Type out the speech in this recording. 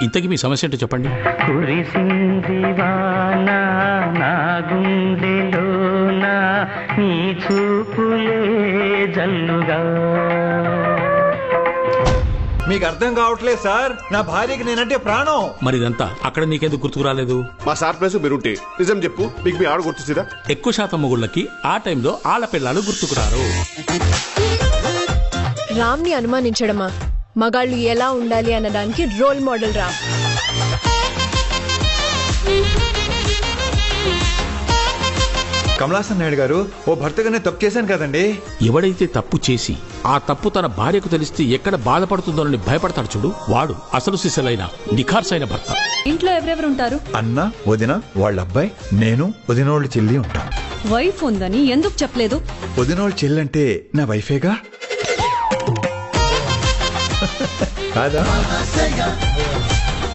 ఇంతకీ మీ సమస్య ఏంటో చెప్పండి. కురిసింది వాన నా గుండెలోన నీ చూపులే జల్లుగా. మీకు అర్థం కావట్లేదు సార్, నా భార్యకి నేనంటే ప్రాణం. మరి ఇదంతా అక్కడ నీకెందుకు గుర్తుకు రాలేదు? మా సార్ ప్లేస్ మీరుంటే నిజం చెప్పు, మీకు మీ ఆడ గుర్తుసిరా? ఎక్కువ శాతం మొగుళ్ళకి ఆ టైంలో ఆళ్ళ పిల్లలు గుర్తుకురారు. రామ్ ని అనుమానించడమా? మగాళ్ళు ఎలా ఉండాలి అన్నదానికి రోల్ మోడల్ రామ్. కమలాసన్ నాయుడు గారు, ఓ భర్తగానే తప్పు చేశాను కదండి. ఎవడైతే తప్పు చేసి ఆ తప్పు తన భార్యకు తెలిస్తే ఎక్కడ బాధపడుతుందోనని భయపడతాడు చూడు, వాడు అసలు సిసలైన నిఖార్సైన భర్త. ఇంట్లో ఎవరెవరు ఉంటారు? అన్న, వదిన, వాళ్ళ అబ్బాయి, నేను, వదినోళ్ళ చెల్లి ఉంటాం. వైఫ్ ఉందని ఎందుకు చెప్పలేదు? వదినోళ్ళ చెల్లి అంటే నా వైఫేగా కాదా?